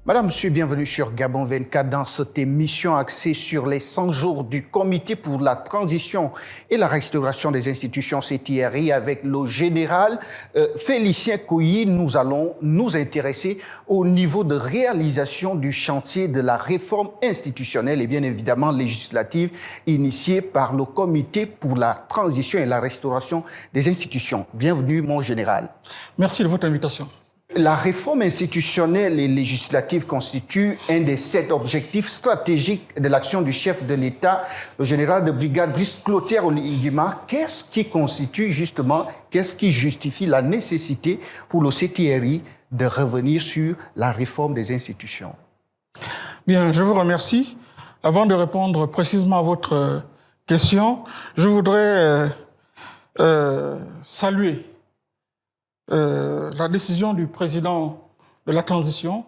Madame, Monsieur, bienvenue sur Gabon 24 dans cette émission axée sur les 100 jours du Comité pour la transition et la restauration des institutions CTRI avec le général Félicien Kouyi. Nous allons nous intéresser au niveau de réalisation du chantier de la réforme institutionnelle et bien évidemment législative initiée par le Comité pour la transition et la restauration des institutions. Bienvenue, mon général. Merci de votre invitation. La réforme institutionnelle et législative constitue un des 7 objectifs stratégiques de l'action du chef de l'État, le général de brigade Brice Clotaire Oligui-Nguema. Qu'est-ce qui constitue justement, qu'est-ce qui justifie la nécessité pour le CTRI de revenir sur la réforme des institutions? Bien, je vous remercie. Avant de répondre précisément à votre question, je voudrais saluer la décision du président de la transition,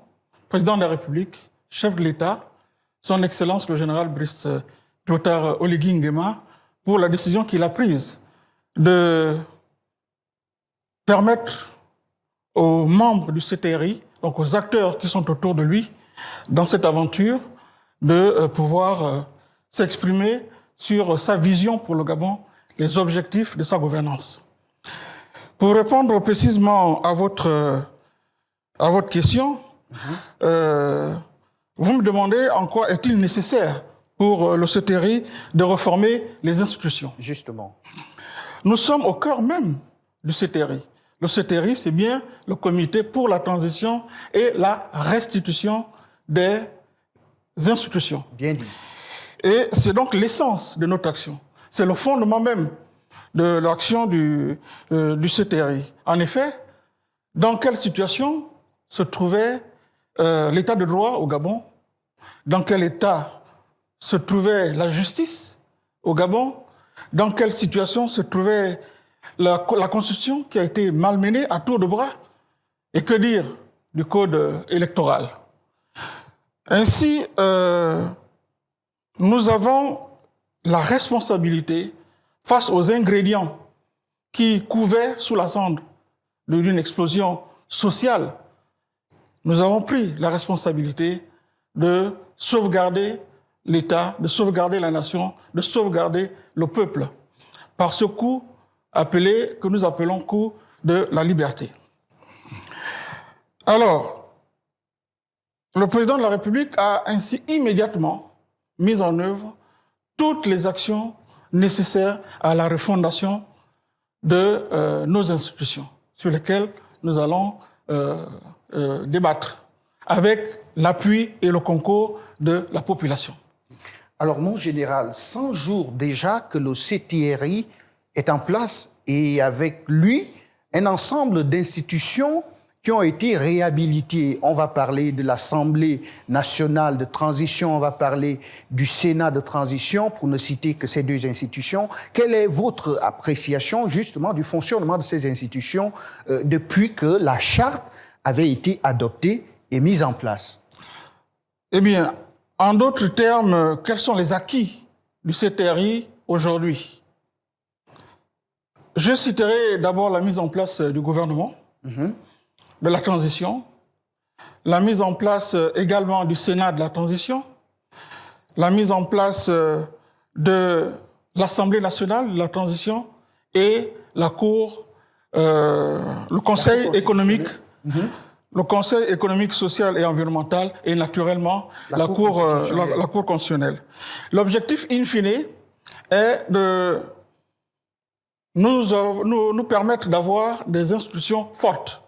président de la République, chef de l'État, son Excellence le général Brice Clotaire Oligui-Nguema, pour la décision qu'il a prise de permettre aux membres du CTRI, donc aux acteurs qui sont autour de lui, dans cette aventure, de pouvoir s'exprimer sur sa vision pour le Gabon, les objectifs de sa gouvernance. Pour répondre précisément à votre question, vous me demandez en quoi est-il nécessaire pour le CTRI de réformer les institutions. Justement. Nous sommes au cœur même du CTRI. Le CTRI, c'est bien le Comité pour la transition et la restitution des institutions. Bien dit. Et c'est donc l'essence de notre action. C'est le fondement même de l'action du CTRI. En effet, dans quelle situation se trouvait l'état de droit au Gabon? Dans quel état se trouvait la justice au Gabon? Dans quelle situation se trouvait la Constitution qui a été malmenée à tour de bras? Et que dire du code électoral? Ainsi, nous avons la responsabilité face aux ingrédients qui couvaient sous la cendre d'une explosion sociale. Nous avons pris la responsabilité de sauvegarder l'État, de sauvegarder la nation, de sauvegarder le peuple, par ce coup que nous appelons coup de la liberté. Alors, le président de la République a ainsi immédiatement mis en œuvre toutes les actions nécessaires à la refondation de nos institutions, sur lesquelles nous allons débattre, avec l'appui et le concours de la population. Alors, mon général, 100 jours déjà que le CTRI est en place et avec lui, un ensemble d'institutions qui ont été réhabilitées. On va parler de l'Assemblée nationale de transition, on va parler du Sénat de transition, pour ne citer que ces 2 institutions. Quelle est votre appréciation justement du fonctionnement de ces institutions depuis que la charte avait été adoptée et mise en place? Eh bien, en d'autres termes, quels sont les acquis du CTRI aujourd'hui? Je citerai d'abord la mise en place du gouvernement, de la transition, la mise en place également du Sénat de la transition, la mise en place de l'Assemblée nationale de la transition et la Cour, le Conseil économique, le Conseil économique, social et environnemental et naturellement la Cour constitutionnelle. L'objectif in fine est de nous permettre d'avoir des institutions fortes.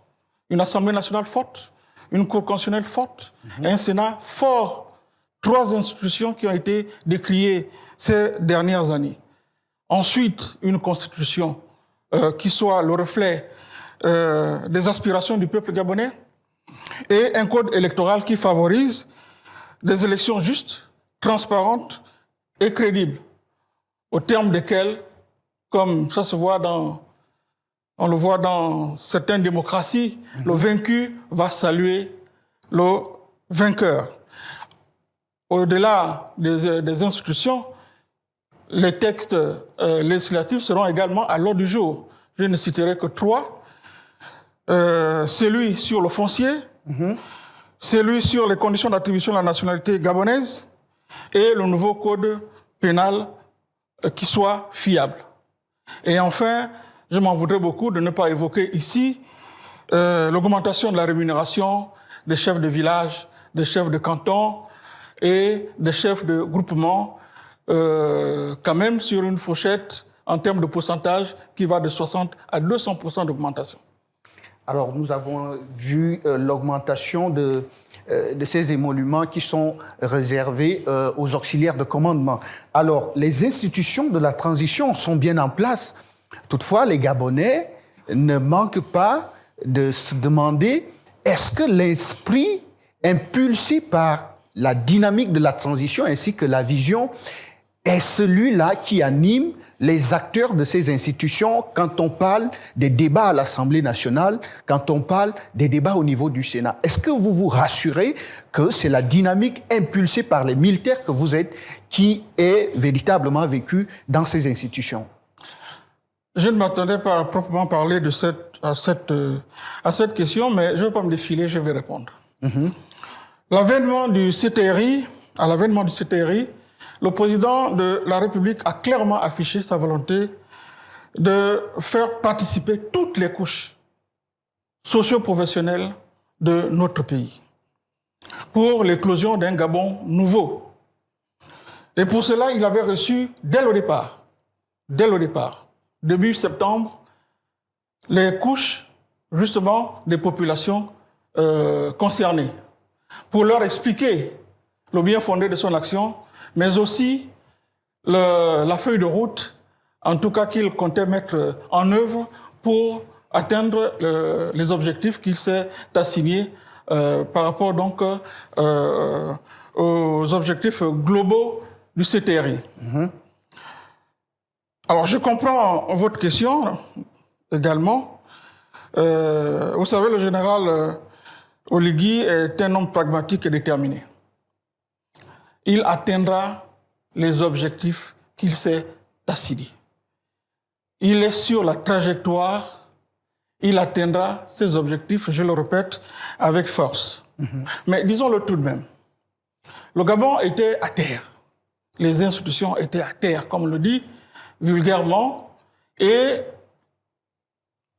Une Assemblée nationale forte, une Cour constitutionnelle forte, et un Sénat fort. 3 institutions qui ont été décriées ces dernières années. Ensuite, une Constitution qui soit le reflet des aspirations du peuple gabonais et un code électoral qui favorise des élections justes, transparentes et crédibles, au terme desquelles, comme ça se voit on le voit dans certaines démocraties, le vaincu va saluer le vainqueur. Au-delà des institutions, les textes législatifs seront également à l'ordre du jour. Je ne citerai que 3. Celui sur le foncier, celui sur les conditions d'attribution de la nationalité gabonaise et le nouveau code pénal qui soit fiable. Et enfin, je m'en voudrais beaucoup de ne pas évoquer ici l'augmentation de la rémunération des chefs de village, des chefs de canton et des chefs de groupement, quand même sur une fourchette en termes de pourcentage qui va de 60 à 200% d'augmentation. Alors, nous avons vu l'augmentation de ces émoluments qui sont réservés aux auxiliaires de commandement. Alors, les institutions de la transition sont bien en place. Toutefois, les Gabonais ne manquent pas de se demander est-ce que l'esprit impulsé par la dynamique de la transition ainsi que la vision est celui-là qui anime les acteurs de ces institutions quand on parle des débats à l'Assemblée nationale, quand on parle des débats au niveau du Sénat. Est-ce que vous vous rassurez que c'est la dynamique impulsée par les militaires que vous êtes qui est véritablement vécue dans ces institutions? Je ne m'attendais pas à proprement parler de à cette question, mais je ne vais pas me défiler, je vais répondre. L'avènement du CTRI, à l'avènement du CTRI, le président de la République a clairement affiché sa volonté de faire participer toutes les couches socio-professionnelles de notre pays pour l'éclosion d'un Gabon nouveau. Et pour cela, il avait reçu dès le départ, début septembre, les couches justement des populations concernées pour leur expliquer le bien fondé de son action, mais aussi la feuille de route, en tout cas qu'il comptait mettre en œuvre pour atteindre les objectifs qu'il s'est assignés par rapport donc aux objectifs globaux du CTRI. Alors je comprends votre question également. Vous savez, le général Oligui est un homme pragmatique et déterminé. Il atteindra les objectifs qu'il s'est assignés. Il est sur la trajectoire, il atteindra ses objectifs, je le répète, avec force. Mais disons-le tout de même, le Gabon était à terre. Les institutions étaient à terre, comme on le dit vulgairement. Et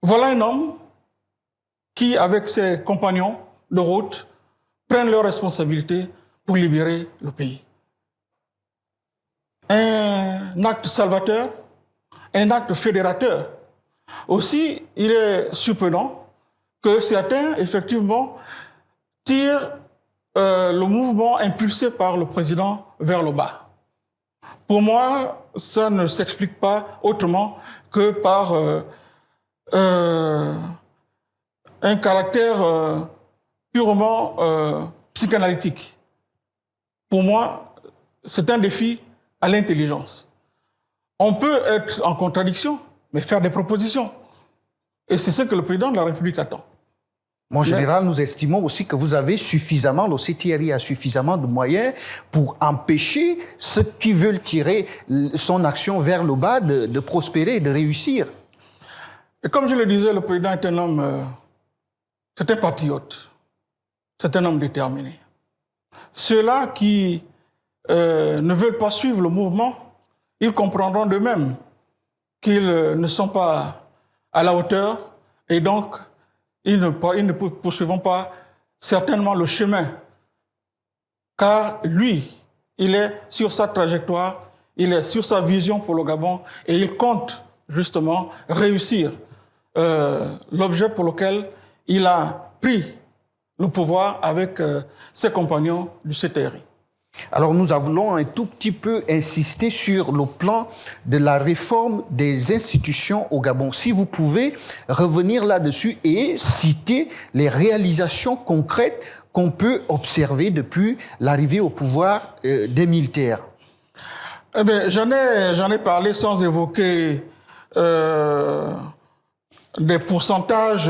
voilà un homme qui, avec ses compagnons de route, prennent leurs responsabilités pour libérer le pays. Un acte salvateur, un acte fédérateur. Aussi, il est surprenant que certains, effectivement, tirent le mouvement impulsé par le président vers le bas. Pour moi, ça ne s'explique pas autrement que par un caractère purement psychanalytique. Pour moi, c'est un défi à l'intelligence. On peut être en contradiction, mais faire des propositions. Et c'est ce que le président de la République attend. Mon général, nous estimons aussi que vous avez suffisamment, le CTRI a suffisamment de moyens pour empêcher ceux qui veulent tirer son action vers le bas de prospérer et de réussir. Et comme je le disais, le président est un homme, c'est un patriote, c'est un homme déterminé. Ceux-là qui ne veulent pas suivre le mouvement, ils comprendront d'eux-mêmes qu'ils ne sont pas à la hauteur et donc ils ne poursuivront pas certainement le chemin. Car lui, il est sur sa trajectoire, il est sur sa vision pour le Gabon et il compte justement réussir l'objet pour lequel il a pris le pouvoir avec ses compagnons du CTRI. Alors nous allons un tout petit peu insister sur le plan de la réforme des institutions au Gabon. Si vous pouvez revenir là-dessus et citer les réalisations concrètes qu'on peut observer depuis l'arrivée au pouvoir des militaires. Eh bien, j'en ai parlé sans évoquer des pourcentages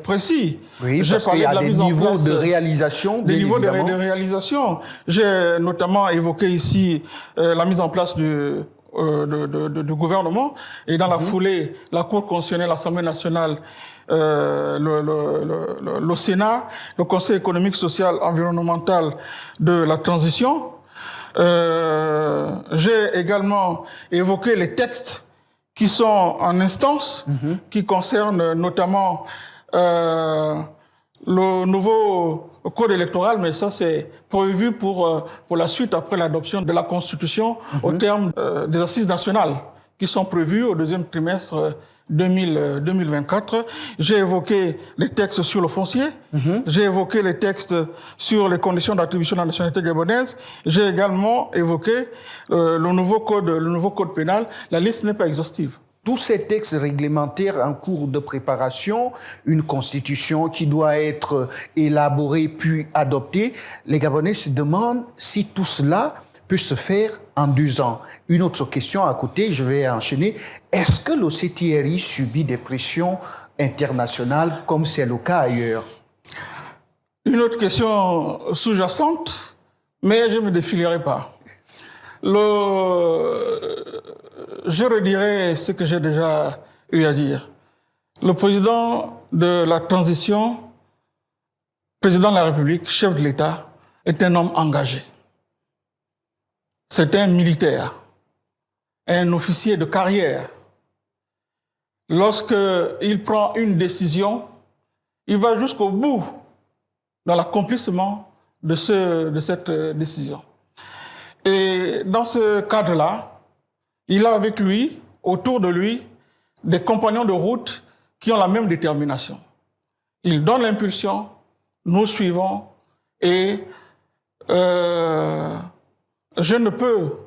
précis. Oui, parce qu'il y a des niveaux de réalisation. Des niveaux de réalisation. J'ai notamment évoqué ici la mise en place du du gouvernement. Et dans la foulée, la Cour constitutionnelle, l'Assemblée nationale, le Sénat, le Conseil économique, social, environnemental de la transition. J'ai également évoqué les textes qui sont en instance, qui concernent notamment le nouveau code électoral, mais ça c'est prévu pour la suite après l'adoption de la Constitution au terme des assises nationales qui sont prévues au deuxième trimestre 2024. J'ai évoqué les textes sur le foncier, j'ai évoqué les textes sur les conditions d'attribution de la nationalité gabonaise, j'ai également évoqué le nouveau code pénal. La liste n'est pas exhaustive. Tous ces textes réglementaires en cours de préparation, une constitution qui doit être élaborée puis adoptée, les Gabonais se demandent si tout cela peut se faire en 2 ans. Une autre question à côté, je vais enchaîner. Est-ce que l'OCTRI subit des pressions internationales comme c'est le cas ailleurs? Une autre question sous-jacente, mais je ne me défilerai pas. Je redirai ce que j'ai déjà eu à dire. Le président de la transition, président de la République, chef de l'État, est un homme engagé. C'est un militaire, un officier de carrière. Lorsqu'il prend une décision, il va jusqu'au bout dans l'accomplissement de cette décision. Et dans ce cadre-là, il a avec lui, autour de lui, des compagnons de route qui ont la même détermination. Il donne l'impulsion, nous suivons, et je ne peux,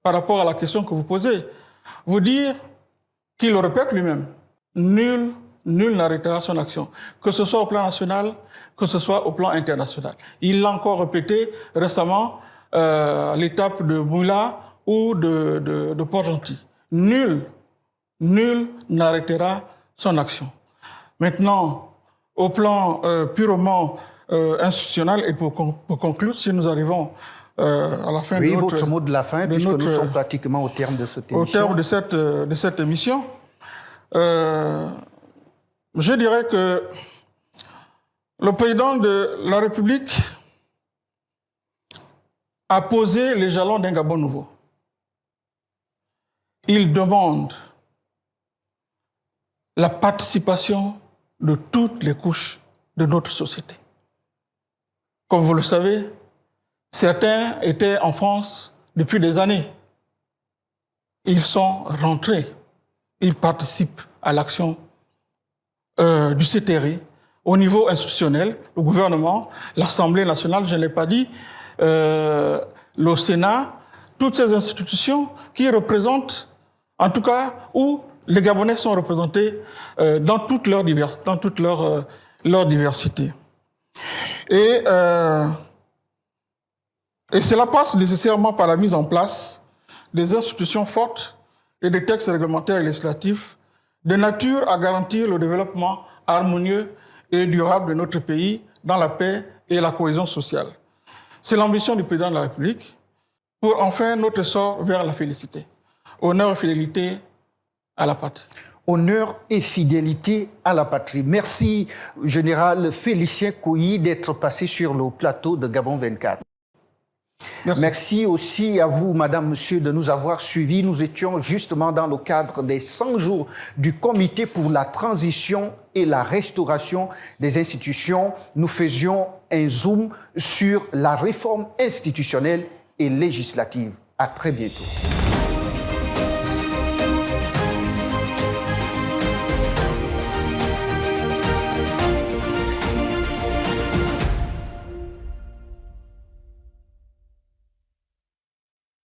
par rapport à la question que vous posez, vous dire qu'il le répète lui-même. Nul n'arrêtera son action, que ce soit au plan national, que ce soit au plan international. Il l'a encore répété récemment à l'étape de Moula ou de Port-Gentil. Nul n'arrêtera son action. Maintenant, au plan purement institutionnel, et pour conclure, si nous arrivons à la fin de votre mot de la fin, puisque nous sommes pratiquement au terme de cette émission. Au terme de cette émission, je dirais que le président de la République a posé les jalons d'un Gabon nouveau. Il demande la participation de toutes les couches de notre société. Comme vous le savez, certains étaient en France depuis des années. Ils sont rentrés. Ils participent à l'action du CTRI au niveau institutionnel, le gouvernement, l'Assemblée nationale, je ne l'ai pas dit, le Sénat, toutes ces institutions qui représentent, en tout cas, où les Gabonais sont représentés dans toute leur diversité. Et cela passe nécessairement par la mise en place des institutions fortes et des textes réglementaires et législatifs de nature à garantir le développement harmonieux et durable de notre pays dans la paix et la cohésion sociale. C'est l'ambition du président de la République pour enfin notre sort vers la félicité. Honneur et fidélité à la patrie. Honneur et fidélité à la patrie. Merci, Général Félicien Kouyi, d'être passé sur le plateau de Gabon 24. Merci aussi à vous, Madame, Monsieur, de nous avoir suivis. Nous étions justement dans le cadre des 100 jours du Comité pour la transition et la restauration des institutions. Nous faisions un zoom sur la réforme institutionnelle et législative. À très bientôt.